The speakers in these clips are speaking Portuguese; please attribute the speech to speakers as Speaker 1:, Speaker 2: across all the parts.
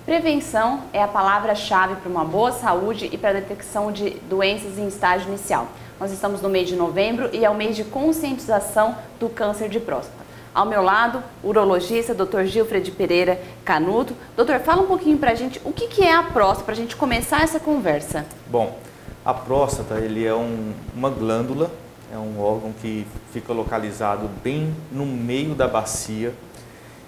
Speaker 1: Prevenção é a palavra-chave para uma boa saúde e para a detecção de doenças em estágio inicial. Nós estamos no mês de novembro e é o mês de conscientização do câncer de próstata. Ao meu lado, o urologista Dr. Gilfred Pereira Canuto. Doutor, fala um pouquinho para a gente o que é a próstata, para a gente começar essa conversa.
Speaker 2: Bom, a próstata ele é uma glândula, é um órgão que fica localizado bem no meio da bacia.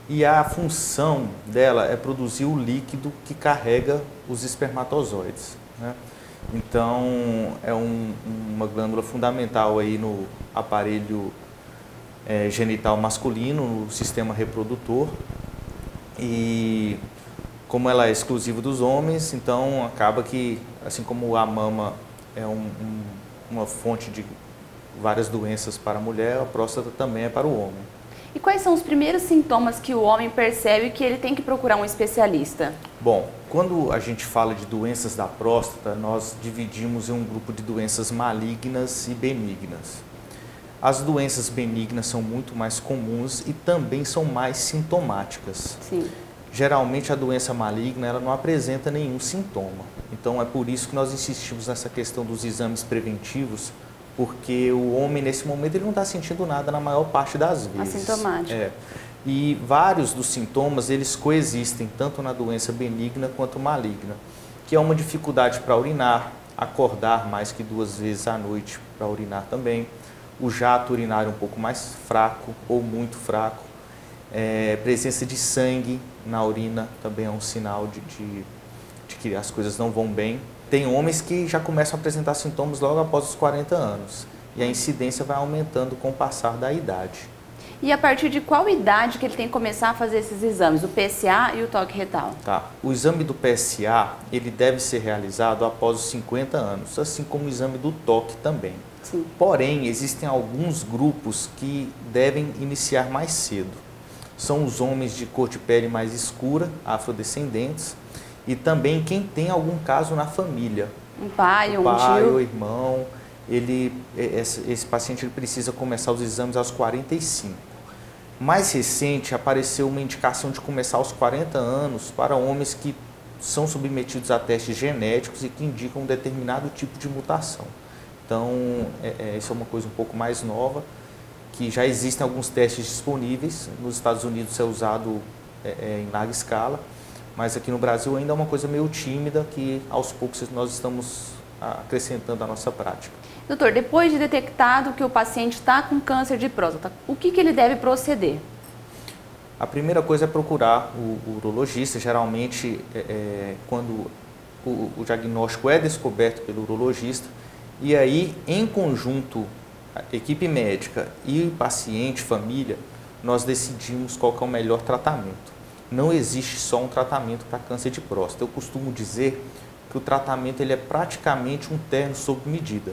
Speaker 2: E a função dela é produzir o líquido que carrega os espermatozoides, né? Então, é uma glândula fundamental aí no aparelho genital masculino, no sistema reprodutor. E como ela é exclusiva dos homens, então acaba que, assim como a mama é uma fonte de várias doenças para a mulher, a próstata também é para o homem.
Speaker 1: E quais são os primeiros sintomas que o homem percebe que ele tem que procurar um especialista?
Speaker 2: Bom, quando a gente fala de doenças da próstata, nós dividimos em um grupo de doenças malignas e benignas. As doenças benignas são muito mais comuns e também são mais sintomáticas.
Speaker 1: Sim.
Speaker 2: Geralmente a doença maligna ela não apresenta nenhum sintoma. Então é por isso que nós insistimos nessa questão dos exames preventivos, porque o homem, nesse momento, ele não está sentindo nada na maior parte das vezes.
Speaker 1: Assintomático.
Speaker 2: E vários dos sintomas, eles coexistem, tanto na doença benigna quanto maligna, que é uma dificuldade para urinar, acordar mais que 2 vezes à noite para urinar também, o jato urinário um pouco mais fraco ou muito fraco, presença de sangue na urina também é um sinal de que as coisas não vão bem. Tem homens que já começam a apresentar sintomas logo após os 40 anos. E a incidência vai aumentando com o passar da idade.
Speaker 1: E a partir de qual idade que ele tem que começar a fazer esses exames, o PSA e o toque retal?
Speaker 2: Tá. O exame do PSA, ele deve ser realizado após os 50 anos, assim como o exame do toque também.
Speaker 1: Sim.
Speaker 2: Porém, existem alguns grupos que devem iniciar mais cedo. São os homens de cor de pele mais escura, afrodescendentes, e também quem tem algum caso na família.
Speaker 1: Um pai, um
Speaker 2: pai
Speaker 1: tio.
Speaker 2: ou irmão, esse paciente ele precisa começar os exames aos 45. Mais recente, apareceu uma indicação de começar aos 40 anos para homens que são submetidos a testes genéticos e que indicam um determinado tipo de mutação. Então, isso é uma coisa um pouco mais nova, que já existem alguns testes disponíveis. Nos Estados Unidos é usado em larga escala. Mas aqui no Brasil ainda é uma coisa meio tímida que aos poucos nós estamos acrescentando à nossa prática.
Speaker 1: Doutor, depois de detectado que o paciente está com câncer de próstata, o que ele deve proceder?
Speaker 2: A primeira coisa é procurar o urologista. Geralmente, quando o diagnóstico é descoberto pelo urologista, e aí, em conjunto, a equipe médica e paciente, família, nós decidimos qual que é o melhor tratamento. Não existe só um tratamento para câncer de próstata. Eu costumo dizer que o tratamento ele é praticamente um terno sob medida.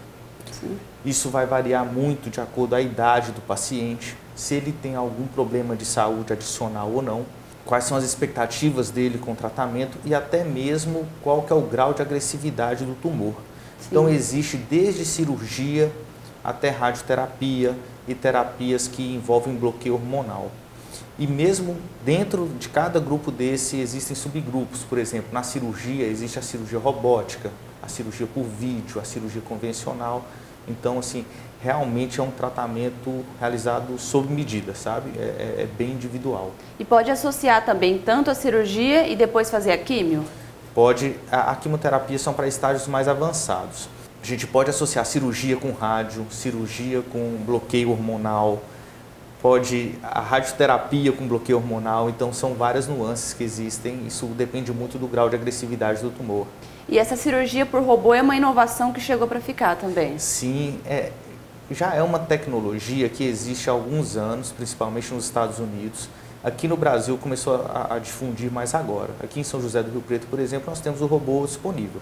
Speaker 1: Sim.
Speaker 2: Isso vai variar muito de acordo com a idade do paciente, se ele tem algum problema de saúde adicional ou não, quais são as expectativas dele com o tratamento e até mesmo qual que é o grau de agressividade do tumor. Sim. Então existe desde cirurgia até radioterapia e terapias que envolvem bloqueio hormonal. E mesmo dentro de cada grupo desse existem subgrupos. Por exemplo, na cirurgia existe a cirurgia robótica, a cirurgia por vídeo, a cirurgia convencional. Então, assim, realmente é um tratamento realizado sob medida, sabe? É bem individual.
Speaker 1: E pode associar também tanto a cirurgia e depois fazer a químio?
Speaker 2: Pode. A quimioterapia são para estágios mais avançados. A gente pode associar cirurgia com rádio, cirurgia com bloqueio hormonal, pode a radioterapia com bloqueio hormonal, então são várias nuances que existem, isso depende muito do grau de agressividade do tumor.
Speaker 1: E essa cirurgia por robô é uma inovação que chegou para ficar também?
Speaker 2: Sim, já é uma tecnologia que existe há alguns anos, principalmente nos Estados Unidos. Aqui no Brasil começou a difundir mais agora. Aqui em São José do Rio Preto, por exemplo, nós temos o robô disponível.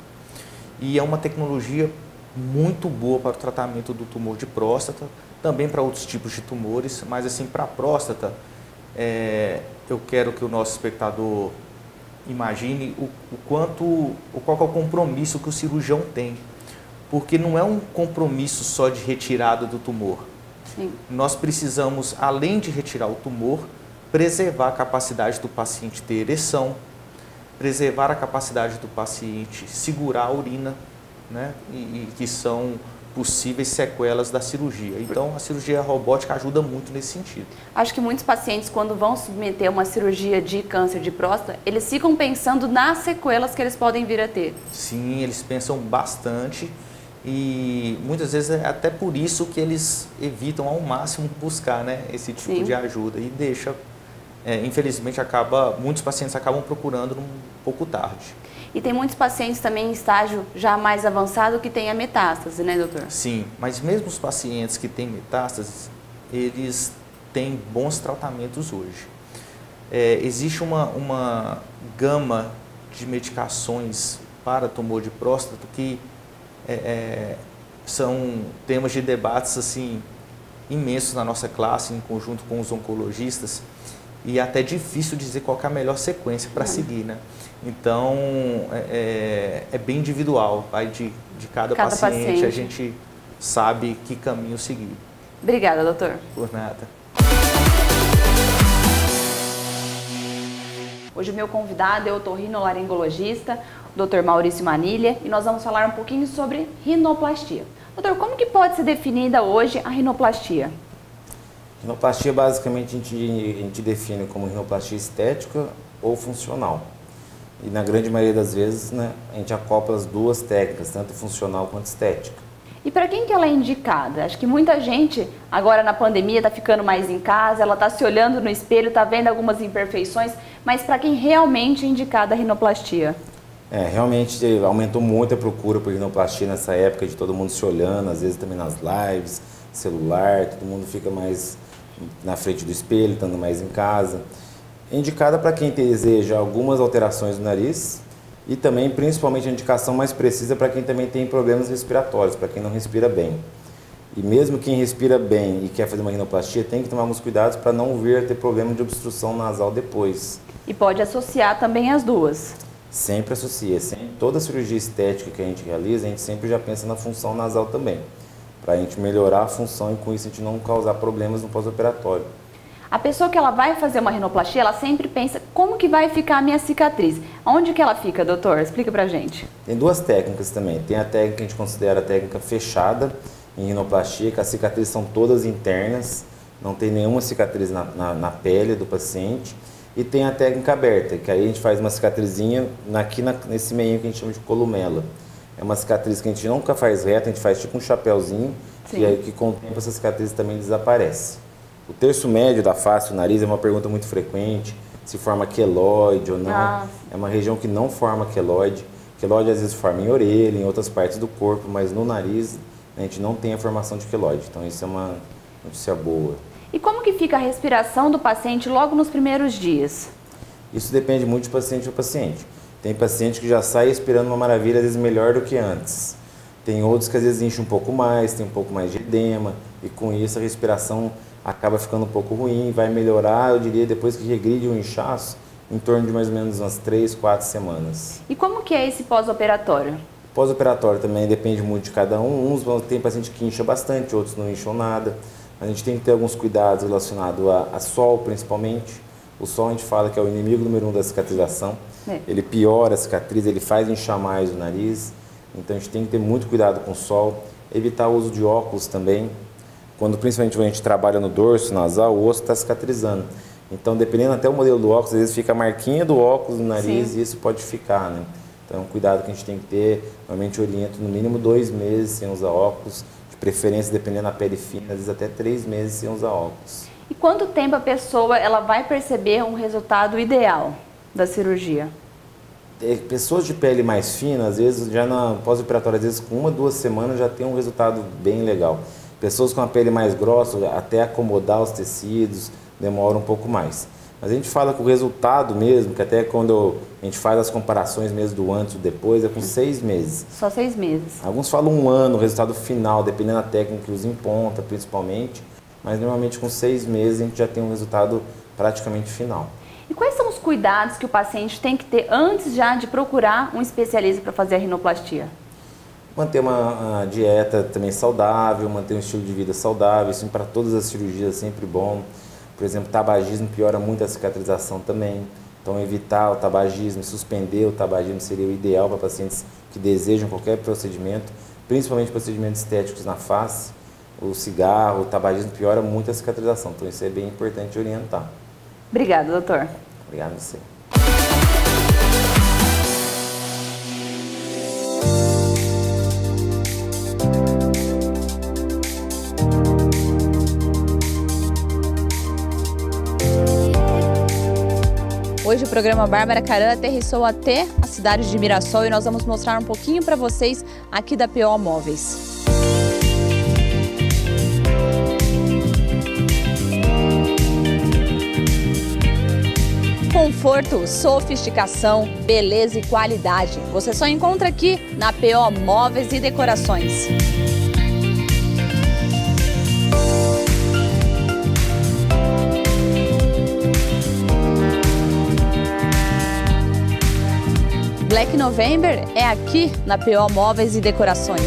Speaker 2: E é uma tecnologia muito boa para o tratamento do tumor de próstata, também para outros tipos de tumores, mas assim, para a próstata, eu quero que o nosso espectador imagine qual é o compromisso que o cirurgião tem, porque não é um compromisso só de retirada do tumor.
Speaker 1: Sim.
Speaker 2: Nós precisamos, além de retirar o tumor, preservar a capacidade do paciente ter ereção, preservar a capacidade do paciente segurar a urina, né? E que são possíveis sequelas da cirurgia. Então, a cirurgia robótica ajuda muito nesse sentido.
Speaker 1: Acho que muitos pacientes, quando vão submeter uma cirurgia de câncer de próstata, eles ficam pensando nas sequelas que eles podem vir a ter.
Speaker 2: Sim, eles pensam bastante e muitas vezes é até por isso que eles evitam ao máximo buscar, né, esse tipo
Speaker 1: Sim.
Speaker 2: de ajuda e deixa, infelizmente, muitos pacientes acabam procurando um pouco tarde.
Speaker 1: E tem muitos pacientes também em estágio já mais avançado que têm a metástase, né, doutor?
Speaker 2: Sim, mas mesmo os pacientes que têm metástases, eles têm bons tratamentos hoje. Existe uma gama de medicações para tumor de próstata que são temas de debates assim, imensos na nossa classe, em conjunto com os oncologistas, e é até difícil dizer qual que é a melhor sequência para seguir, né? Então, é bem individual, vai de cada paciente, a gente sabe que caminho seguir.
Speaker 1: Obrigada, doutor.
Speaker 2: Por nada.
Speaker 1: Hoje o meu convidado é o otorrinolaringologista, o Dr. Maurício Manilha, e nós vamos falar um pouquinho sobre rinoplastia. Doutor, como que pode ser definida hoje a rinoplastia?
Speaker 3: Rinoplastia, basicamente, a gente define como rinoplastia estética ou funcional. E na grande maioria das vezes, né, a gente acopla as duas técnicas, tanto funcional quanto estética.
Speaker 1: E para quem que ela é indicada? Acho que muita gente, agora na pandemia, está ficando mais em casa, ela está se olhando no espelho, está vendo algumas imperfeições, mas para quem realmente é indicada a rinoplastia?
Speaker 3: Realmente aumentou muito a procura por rinoplastia nessa época de todo mundo se olhando, às vezes também nas lives, celular, todo mundo fica mais na frente do espelho, estando mais em casa. É indicada para quem deseja algumas alterações no nariz e também, principalmente, a indicação mais precisa para quem também tem problemas respiratórios, para quem não respira bem. E mesmo quem respira bem e quer fazer uma rinoplastia tem que tomar alguns cuidados para não vir a ter problema de obstrução nasal depois.
Speaker 1: E pode associar também as duas?
Speaker 3: Sempre associa. Toda cirurgia estética que a gente realiza, a gente sempre já pensa na função nasal também, para a gente melhorar a função e com isso a gente não causar problemas no pós-operatório.
Speaker 1: A pessoa que ela vai fazer uma rinoplastia, ela sempre pensa, como que vai ficar a minha cicatriz? Onde que ela fica, doutor? Explica pra gente.
Speaker 3: Tem duas técnicas também. Tem a técnica que a gente considera a técnica fechada em rinoplastia, que as cicatrizes são todas internas, não tem nenhuma cicatriz na pele do paciente. E tem a técnica aberta, que aí a gente faz uma cicatrizinha nesse meio que a gente chama de columela. É uma cicatriz que a gente nunca faz reta, a gente faz tipo um chapéuzinho, e aí que com o tempo essa cicatriz também desaparece. O terço médio da face, o nariz, é uma pergunta muito frequente, se forma queloide ou não. É uma região que não forma queloide. Queloide às vezes forma em orelha, em outras partes do corpo, mas no nariz a gente não tem a formação de queloide. Então isso é uma notícia boa.
Speaker 1: E como que fica a respiração do paciente logo nos primeiros dias?
Speaker 3: Isso depende muito de paciente para paciente. Tem paciente que já sai respirando uma maravilha, às vezes melhor do que antes. Tem outros que às vezes enchem um pouco mais, tem um pouco mais de edema, e com isso a respiração acaba ficando um pouco ruim, vai melhorar, eu diria, depois que regride o inchaço, em torno de mais ou menos umas 3, 4 semanas.
Speaker 1: E como que é esse pós-operatório?
Speaker 3: Pós-operatório também depende muito de cada um. Uns tem paciente que incha bastante, outros não incham nada. A gente tem que ter alguns cuidados relacionados a sol, principalmente. O sol a gente fala que é o inimigo número 1 da cicatrização. Ele piora a cicatriz, ele faz inchar mais o nariz. Então a gente tem que ter muito cuidado com o sol. Evitar o uso de óculos também. Quando principalmente a gente trabalha no dorso nasal, o osso está cicatrizando. Então, dependendo até o modelo do óculos, às vezes fica a marquinha do óculos no nariz. Sim. E isso pode ficar, né? Então, é um cuidado que a gente tem que ter. Normalmente, eu oriento no mínimo 2 meses sem usar óculos. De preferência, dependendo da pele fina, às vezes até 3 meses sem usar óculos.
Speaker 1: E quanto tempo a pessoa ela vai perceber um resultado ideal da cirurgia?
Speaker 3: Pessoas de pele mais fina, às vezes, já na pós-operatória, às vezes com 1, 2 semanas já tem um resultado bem legal. Pessoas com a pele mais grossa, até acomodar os tecidos, demora um pouco mais. Mas a gente fala que o resultado mesmo, que até quando a gente faz as comparações mesmo do antes e do depois, é com 6 meses.
Speaker 1: Só 6 meses.
Speaker 3: Alguns falam 1 ano, o resultado final, dependendo da técnica que usa em ponta, principalmente. Mas normalmente com 6 meses a gente já tem um resultado praticamente final.
Speaker 1: E quais são os cuidados que o paciente tem que ter antes já de procurar um especialista para fazer a rinoplastia?
Speaker 3: Manter uma dieta também saudável, manter um estilo de vida saudável, isso para todas as cirurgias é sempre bom. Por exemplo, tabagismo piora muito a cicatrização também. Então, evitar o tabagismo, suspender o tabagismo seria o ideal para pacientes que desejam qualquer procedimento, principalmente procedimentos estéticos na face. O cigarro, o tabagismo piora muito a cicatrização, então isso é bem importante orientar.
Speaker 1: Obrigada, doutor.
Speaker 3: Obrigado a você.
Speaker 1: Hoje o programa Bárbara Caran aterrissou até a cidade de Mirassol e nós vamos mostrar um pouquinho para vocês aqui da PO Móveis. Conforto, sofisticação, beleza e qualidade. Você só encontra aqui na PO Móveis e Decorações. Black November é aqui na PO Móveis e Decorações.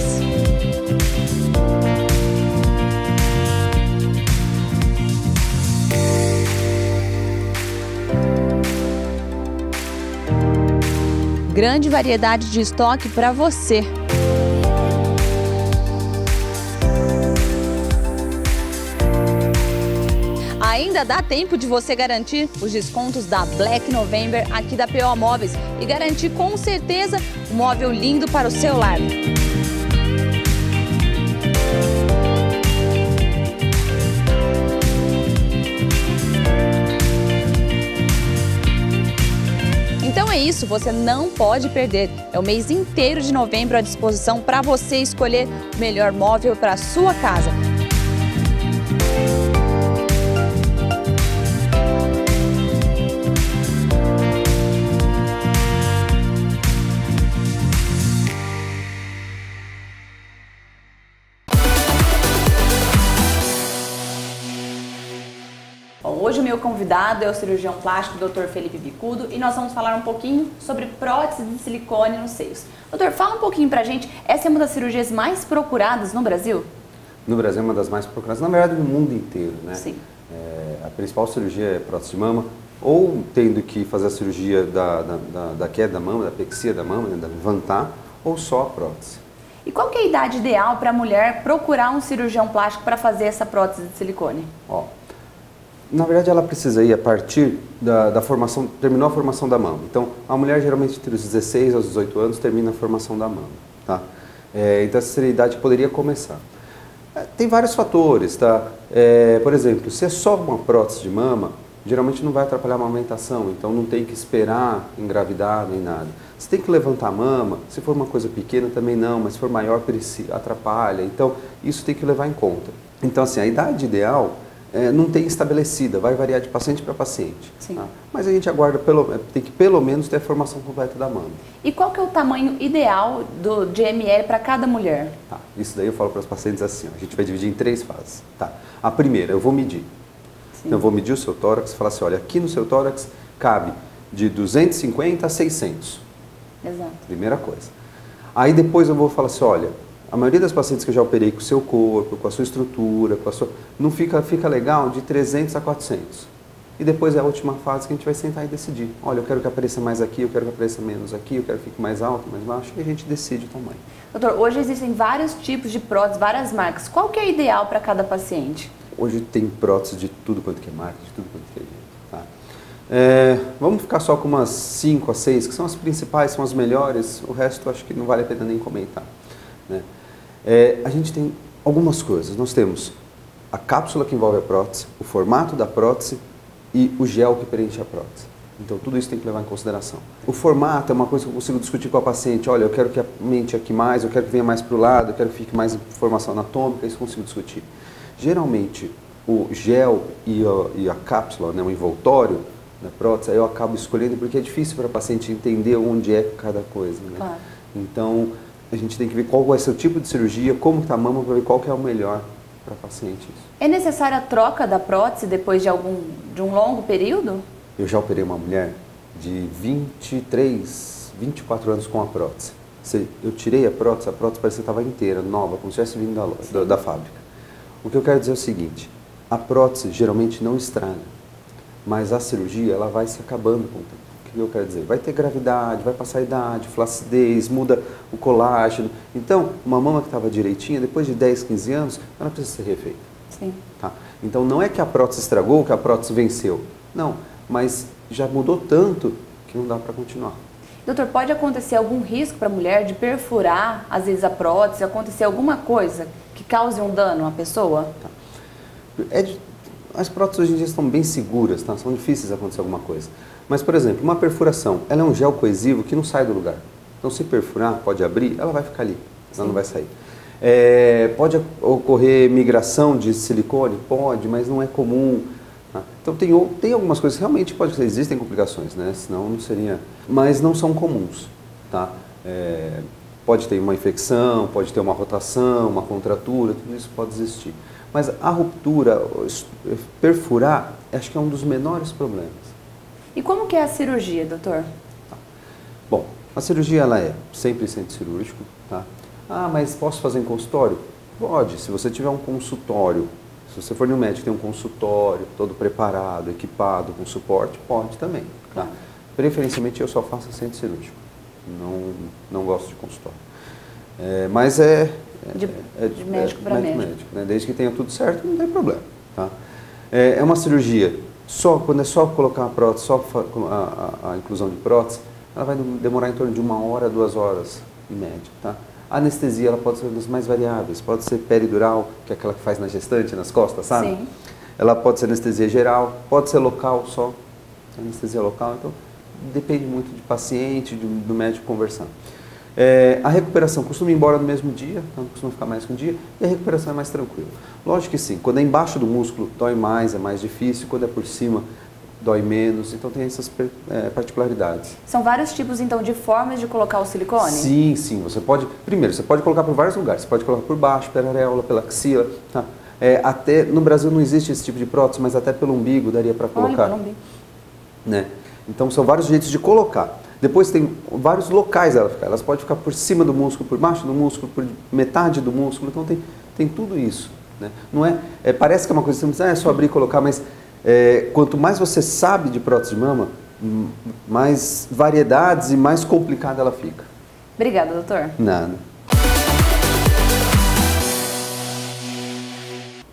Speaker 1: Grande variedade de estoque para você. Ainda dá tempo de você garantir os descontos da Black November aqui da PO Móveis e garantir com certeza um móvel lindo para o seu lar. Então é isso, você não pode perder. É o mês inteiro de novembro à disposição para você escolher o melhor móvel para a sua casa. Bom, hoje o meu convidado é o cirurgião plástico Dr. Felipe Bicudo e nós vamos falar um pouquinho sobre prótese de silicone nos seios. Doutor, fala um pouquinho pra gente, essa é uma das cirurgias mais procuradas no Brasil?
Speaker 4: No Brasil é uma das mais procuradas, na verdade no mundo inteiro, né?
Speaker 1: Sim.
Speaker 4: A principal cirurgia é prótese de mama, ou tendo que fazer a cirurgia da queda da mama, da pexia da mama, né, da levantar, ou só a prótese.
Speaker 1: E qual que é a idade ideal para a mulher procurar um cirurgião plástico para fazer essa prótese de silicone?
Speaker 4: Na verdade, ela precisa ir a partir da formação, terminou a formação da mama. Então, a mulher geralmente entre os 16 aos 18 anos termina a formação da mama, tá? Então, essa seria a idade que poderia começar. Tem vários fatores, tá? Por exemplo, se é só uma prótese de mama, geralmente não vai atrapalhar a amamentação, então não tem que esperar engravidar nem nada. Se tem que levantar a mama, se for uma coisa pequena também não, mas se for maior atrapalha, então isso tem que levar em conta. Então, assim, a idade ideal não tem estabelecida, vai variar de paciente para paciente. Tá? Mas a gente aguarda, tem que pelo menos ter a formação completa da mama. E
Speaker 1: qual que é o tamanho ideal de ml para cada mulher?
Speaker 4: Tá, isso daí eu falo para os pacientes assim, ó, a gente vai dividir em 3 fases. Tá? A primeira, eu vou medir. Então, eu vou medir o seu tórax e falar assim, olha, aqui no seu tórax cabe de 250 a 600.
Speaker 1: Exato.
Speaker 4: Primeira coisa. Aí depois eu vou falar assim, olha, a maioria das pacientes que eu já operei com o seu corpo, com a sua estrutura, não fica legal de 300 a 400. E depois é a última fase que a gente vai sentar e decidir. Olha, eu quero que apareça mais aqui, eu quero que apareça menos aqui, eu quero que fique mais alto, mais baixo, e a gente decide o tamanho.
Speaker 1: Doutor, hoje existem vários tipos de próteses, várias marcas. Qual que é ideal para cada paciente?
Speaker 4: Hoje tem prótese de tudo quanto que é marca, de tudo quanto que é jeito. Tá? Vamos ficar só com umas 5 a 6, que são as principais, são as melhores, o resto acho que não vale a pena nem comentar. Né? A gente tem algumas coisas, nós temos a cápsula que envolve a prótese, o formato da prótese e o gel que preenche a prótese. Então tudo isso tem que levar em consideração. O formato é uma coisa que eu consigo discutir com a paciente, olha, eu quero que aumente aqui mais, eu quero que venha mais para o lado, eu quero que fique mais informação anatômica, isso eu consigo discutir. Geralmente o gel e a cápsula, né, o envoltório da prótese, aí eu acabo escolhendo porque é difícil para a paciente entender onde é cada coisa. Né? Claro. Então a gente tem que ver qual vai ser o tipo de cirurgia, como está a mama, para ver qual que é o melhor para a paciente.
Speaker 1: É necessária a troca da prótese depois de um longo período?
Speaker 4: Eu já operei uma mulher de 23, 24 anos com a prótese. Eu tirei a prótese parecia que estava inteira, nova, como se tivesse vindo da fábrica. O que eu quero dizer é o seguinte, a prótese geralmente não estraga. mas a cirurgia ela vai se acabando com o tempo. O que eu quero dizer? Vai ter gravidade, vai passar a idade, flacidez, muda o colágeno. Então, uma mama que estava direitinha, depois de 10, 15 anos, ela precisa ser refeita.
Speaker 1: Sim.
Speaker 4: Tá? Então, não é que a prótese estragou, que a prótese venceu. Não, mas já mudou tanto que não dá para continuar.
Speaker 1: Doutor, pode acontecer algum risco para a mulher de perfurar, às vezes, a prótese, acontecer alguma coisa que cause um dano à pessoa?
Speaker 4: Tá. As próteses hoje em dia estão bem seguras, tá? São difíceis de acontecer alguma coisa. Mas, por exemplo, uma perfuração, ela é um gel coesivo que não sai do lugar. Então, se perfurar, pode abrir, ela vai ficar ali, ela não vai sair. Pode ocorrer migração de silicone? Pode, mas não é comum. Tá? Então, tem algumas coisas que realmente existem complicações, né? Senão não seria... Mas não são comuns, tá? Pode ter uma infecção, pode ter uma rotação, uma contratura, tudo isso pode existir. Mas a ruptura, perfurar, acho que é um dos menores problemas.
Speaker 1: E como que é a cirurgia, doutor?
Speaker 4: Tá. Bom, a cirurgia ela é sempre em centro cirúrgico, tá? Ah, mas posso fazer em consultório? Pode, se você tiver um consultório. Se você for no médico e tem um consultório todo preparado, equipado, com suporte, pode também, tá? Preferencialmente eu só faço em centro cirúrgico, não gosto de consultório. Mas
Speaker 1: de médico para médico.
Speaker 4: Né? Desde que tenha tudo certo, não tem problema. Tá? É uma cirurgia, quando é só colocar a prótese, só a inclusão de prótese, ela vai demorar em torno de 1 hora, 2 horas, em média. Tá? A anestesia ela pode ser das mais variáveis, pode ser peridural, que é aquela que faz na gestante, nas costas, sabe?
Speaker 1: Sim.
Speaker 4: Ela pode ser anestesia geral, pode ser local só, anestesia local, então depende muito de paciente, do médico conversando. A recuperação costuma ir embora no mesmo dia, não costuma ficar mais que um dia, e a recuperação é mais tranquila. Lógico que sim, quando é embaixo do músculo dói mais, é mais difícil, quando é por cima dói menos, então tem essas particularidades.
Speaker 1: São vários tipos, então, de formas de colocar o silicone?
Speaker 4: Sim, sim, você pode colocar por vários lugares, você pode colocar por baixo, pela areola, pela axila, tá? Até, no Brasil não existe esse tipo de prótese, mas até pelo umbigo daria para colocar.
Speaker 1: Olha, pelo umbigo.
Speaker 4: Né? Então são vários jeitos de colocar. Depois tem vários locais ela ficar. Elas podem ficar por cima do músculo, por baixo do músculo, por metade do músculo. Então tem tudo isso. Né? Não parece que é uma coisa simples, é só abrir e colocar, mas quanto mais você sabe de prótese de mama, mais variedades e mais complicada ela fica.
Speaker 1: Obrigada, doutor.
Speaker 4: Nada.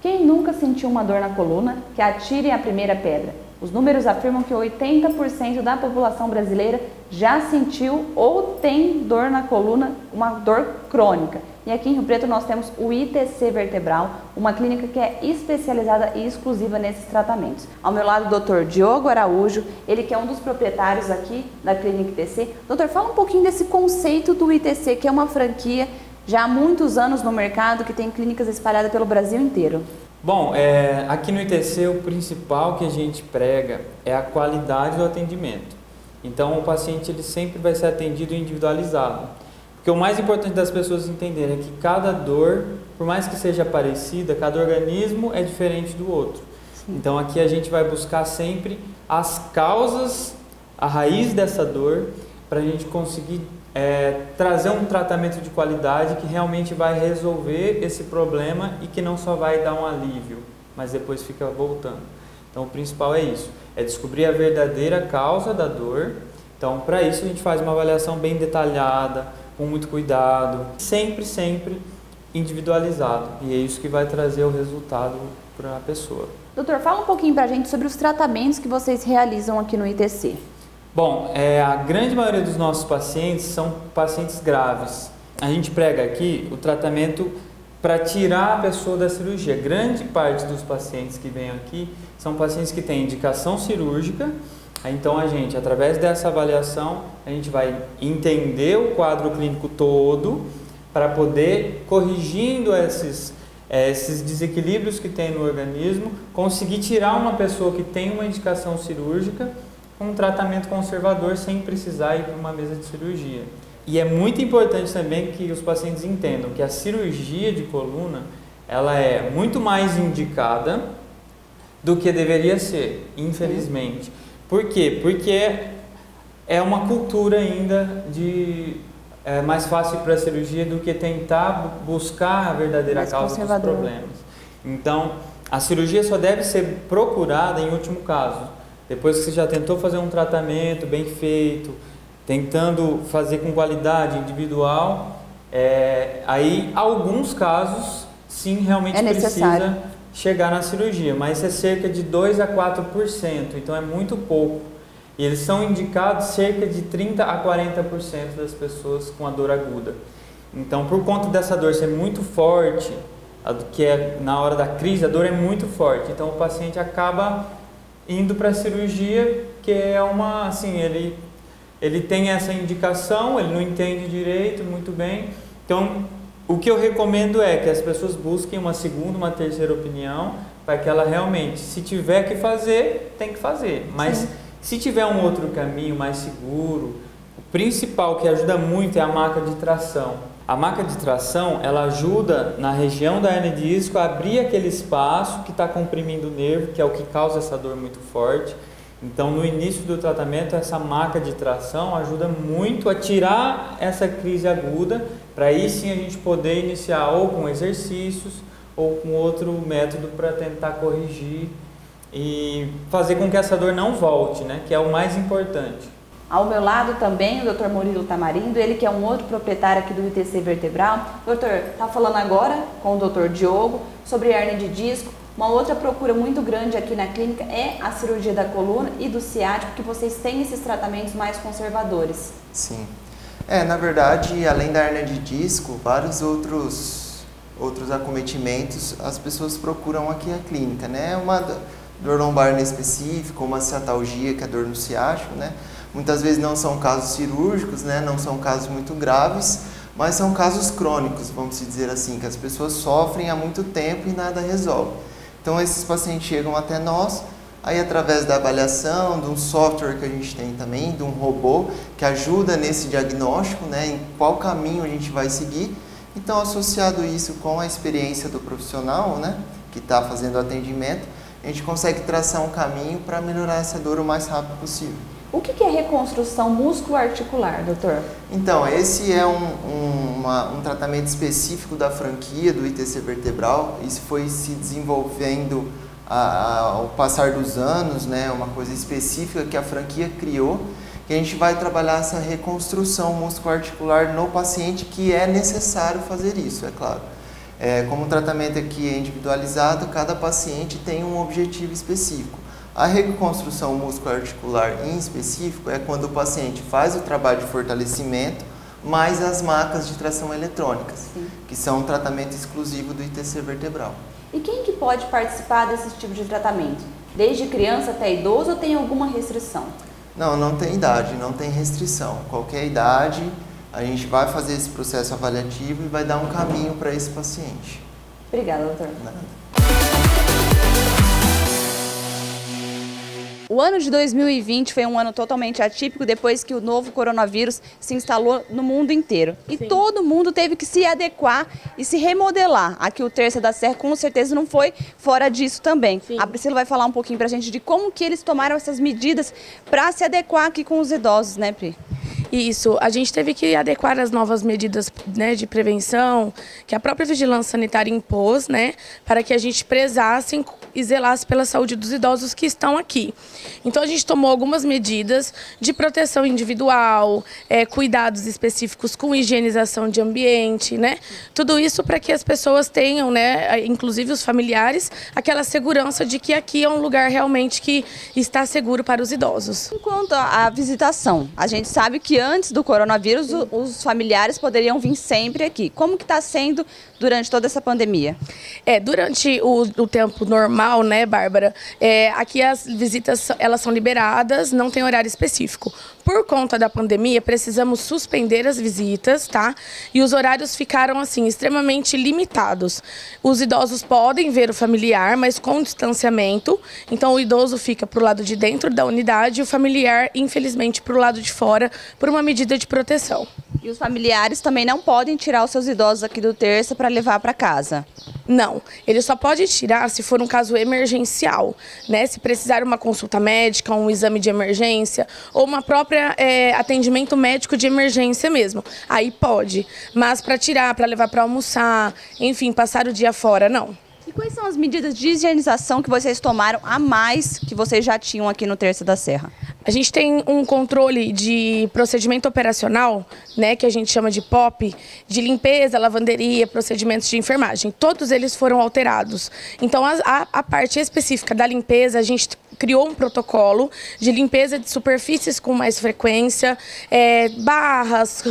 Speaker 1: Quem nunca sentiu uma dor na coluna, que atire a primeira pedra. Os números afirmam que 80% da população brasileira já sentiu ou tem dor na coluna, uma dor crônica. E aqui em Rio Preto nós temos o ITC Vertebral, uma clínica que é especializada e exclusiva nesses tratamentos. Ao meu lado, o Dr. Diogo Araújo, ele que é um dos proprietários aqui da clínica ITC. Doutor, fala um pouquinho desse conceito do ITC, que é uma franquia já há muitos anos no mercado, que tem clínicas espalhadas pelo Brasil inteiro.
Speaker 5: Bom, aqui no ITC o principal que a gente prega é a qualidade do atendimento. Então o paciente ele sempre vai ser atendido individualizado. Porque o mais importante das pessoas entenderem é que cada dor, por mais que seja parecida, cada organismo é diferente do outro. Sim. Então aqui a gente vai buscar sempre as causas, a raiz dessa dor, para a gente conseguir trazer um tratamento de qualidade que realmente vai resolver esse problema e que não só vai dar um alívio, mas depois fica voltando. Então o principal é isso, é descobrir a verdadeira causa da dor. Então para isso a gente faz uma avaliação bem detalhada, com muito cuidado, sempre individualizado, e é isso que vai trazer o resultado para a pessoa.
Speaker 1: Doutor, fala um pouquinho para a gente sobre os tratamentos que vocês realizam aqui no ITC.
Speaker 5: Bom, a grande maioria dos nossos pacientes são pacientes graves. A gente prega aqui o tratamento para tirar a pessoa da cirurgia. Grande parte dos pacientes que vêm aqui são pacientes que têm indicação cirúrgica. Então a gente, através dessa avaliação, a gente vai entender o quadro clínico todo para poder, corrigindo esses desequilíbrios que tem no organismo, conseguir tirar uma pessoa que tem uma indicação cirúrgica um tratamento conservador sem precisar ir para uma mesa de cirurgia. E é muito importante também que os pacientes entendam que a cirurgia de coluna ela é muito mais indicada do que deveria ser, infelizmente. Por quê? Porque é uma cultura ainda de mais fácil ir para a cirurgia do que tentar buscar a verdadeira causa dos problemas. Então, a cirurgia só deve ser procurada em último caso. Depois que você já tentou fazer um tratamento bem feito, tentando fazer com qualidade individual, aí alguns casos sim realmente precisa chegar na cirurgia, mas é cerca de 2 a 4%, então é muito pouco. E eles são indicados cerca de 30 a 40% das pessoas com a dor aguda. Então, por conta dessa dor ser muito forte, que é na hora da crise, a dor é muito forte, então o paciente acaba indo para a cirurgia, que é uma, assim, ele tem essa indicação, ele não entende direito, muito bem. Então, o que eu recomendo é que as pessoas busquem uma segunda, uma terceira opinião, para que ela realmente, se tiver que fazer, tem que fazer. Mas sim, se tiver um outro caminho mais seguro, o principal que ajuda muito é a maca de tração. A maca de tração, ela ajuda na região da hernia de disco a abrir aquele espaço que está comprimindo o nervo, que é o que causa essa dor muito forte. Então, no início do tratamento, essa maca de tração ajuda muito a tirar essa crise aguda, para aí sim a gente poder iniciar ou com exercícios ou com outro método para tentar corrigir e fazer com que essa dor não volte, né? Que é o mais importante.
Speaker 1: Ao meu lado também o Dr. Murilo Tamarindo, ele que é um outro proprietário aqui do ITC Vertebral. Doutor, está falando agora com o Dr. Diogo sobre hernia de disco. Uma outra procura muito grande aqui na clínica é a cirurgia da coluna e do ciático, porque vocês têm esses tratamentos mais conservadores.
Speaker 6: Sim. Na verdade, além da hernia de disco, vários outros acometimentos as pessoas procuram aqui na clínica, né? Uma dor lombar específica, uma ciatalgia, que é a dor no ciático, né? Muitas vezes não são casos cirúrgicos, né? Não são casos muito graves, mas são casos crônicos, vamos dizer assim, que as pessoas sofrem há muito tempo e nada resolve. Então esses pacientes chegam até nós, aí através da avaliação, de um software que a gente tem também, de um robô que ajuda nesse diagnóstico, né? Em qual caminho a gente vai seguir. Então, associado isso com a experiência do profissional, né? Que está fazendo o atendimento, a gente consegue traçar um caminho para melhorar essa dor o mais rápido possível.
Speaker 1: O que é reconstrução músculo-articular, doutor?
Speaker 6: Então, esse é um tratamento específico da franquia do ITC Vertebral. Isso foi se desenvolvendo ao passar dos anos, né? Uma coisa específica que a franquia criou, que a gente vai trabalhar essa reconstrução músculo-articular no paciente, que é necessário fazer isso, é claro. Como o tratamento aqui é individualizado, cada paciente tem um objetivo específico. A reconstrução musculoarticular em específico é quando o paciente faz o trabalho de fortalecimento mais as macas de tração eletrônicas, sim, que são um tratamento exclusivo do ITC Vertebral.
Speaker 1: E quem que pode participar desse tipo de tratamento? Desde criança até idoso ou tem alguma restrição?
Speaker 6: Não, não tem idade, não tem restrição. Qualquer idade, a gente vai fazer esse processo avaliativo e vai dar um caminho para esse paciente.
Speaker 1: Obrigada, doutor.
Speaker 6: Nada.
Speaker 1: O ano de 2020 foi um ano totalmente atípico depois que o novo coronavírus se instalou no mundo inteiro. E sim, todo mundo teve que se adequar e se remodelar. Aqui o Terça da Serra com certeza não foi fora disso também. Sim. A Priscila vai falar um pouquinho pra gente de como que eles tomaram essas medidas para se adequar aqui com os idosos, né, Pri?
Speaker 7: Isso, a gente teve que adequar as novas medidas, né, de prevenção que a própria Vigilância Sanitária impôs, né, para que a gente prezasse e zelasse pela saúde dos idosos que estão aqui. Então a gente tomou algumas medidas de proteção individual, cuidados específicos com higienização de ambiente, né, tudo isso para que as pessoas tenham, né, inclusive os familiares, aquela segurança de que aqui é um lugar realmente que está seguro para os idosos.
Speaker 1: Enquanto à visitação, a gente sabe que antes do coronavírus, os familiares poderiam vir sempre aqui. Como que está sendo durante toda essa pandemia?
Speaker 7: Durante o tempo normal, né, Bárbara, aqui as visitas elas são liberadas, não tem horário específico. Por conta da pandemia, precisamos suspender as visitas, tá? E os horários ficaram, assim, extremamente limitados. Os idosos podem ver o familiar, mas com distanciamento. Então, o idoso fica para o lado de dentro da unidade e o familiar, infelizmente, para o lado de fora, por uma medida de proteção.
Speaker 1: E os familiares também não podem tirar os seus idosos aqui do Terça para levar para casa?
Speaker 7: Não, ele só pode tirar se for um caso emergencial, né? Se precisar uma consulta médica, um exame de emergência ou uma própria atendimento médico de emergência mesmo. Aí pode, mas para tirar, para levar para almoçar, enfim, passar o dia fora, não.
Speaker 1: E E quais são as medidas de higienização que vocês tomaram a mais que vocês já tinham aqui no Terça da Serra?
Speaker 7: A gente tem um controle de procedimento operacional, né, que a gente chama de POP, de limpeza, lavanderia, procedimentos de enfermagem. Todos eles foram alterados. Então, a parte específica da limpeza, a gente criou um protocolo de limpeza de superfícies com mais frequência, barras,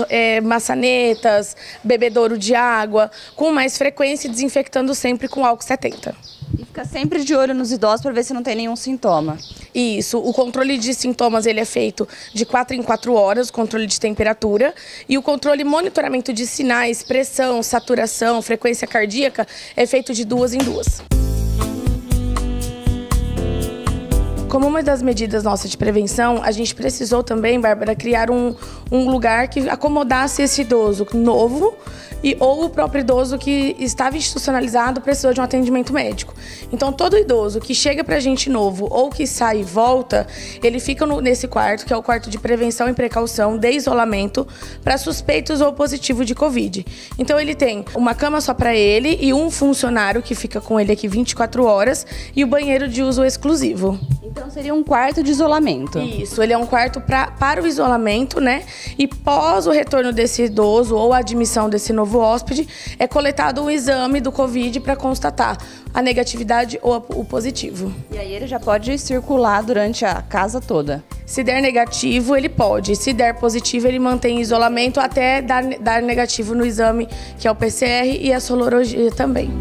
Speaker 7: maçanetas, bebedouro de água, com mais frequência e desinfectando sempre com álcool 70.
Speaker 1: E fica sempre de olho nos idosos para ver se não tem nenhum sintoma.
Speaker 7: Isso, o controle de sintomas ele é feito de 4 em 4 horas, o controle de temperatura, e o controle monitoramento de sinais, pressão, saturação, frequência cardíaca é feito de 2 em 2. Como uma das medidas nossas de prevenção, a gente precisou também, Bárbara, criar um lugar que acomodasse esse idoso novo ou o próprio idoso que estava institucionalizado precisou de um atendimento médico. Então, todo idoso que chega pra gente novo ou que sai e volta, ele fica nesse quarto, que é o quarto de prevenção e precaução de isolamento para suspeitos ou positivos de Covid. Então, ele tem uma cama só para ele e um funcionário que fica com ele aqui 24 horas e o banheiro de uso exclusivo.
Speaker 1: Então seria um quarto de isolamento.
Speaker 7: Isso, ele é um quarto para o isolamento, né? E pós o retorno desse idoso ou a admissão desse novo hóspede, é coletado um exame do Covid para constatar a negatividade ou o positivo.
Speaker 1: E aí ele já pode circular durante a casa toda?
Speaker 7: Se der negativo, ele pode. Se der positivo, ele mantém isolamento até dar negativo no exame, que é o PCR e a sorologia também.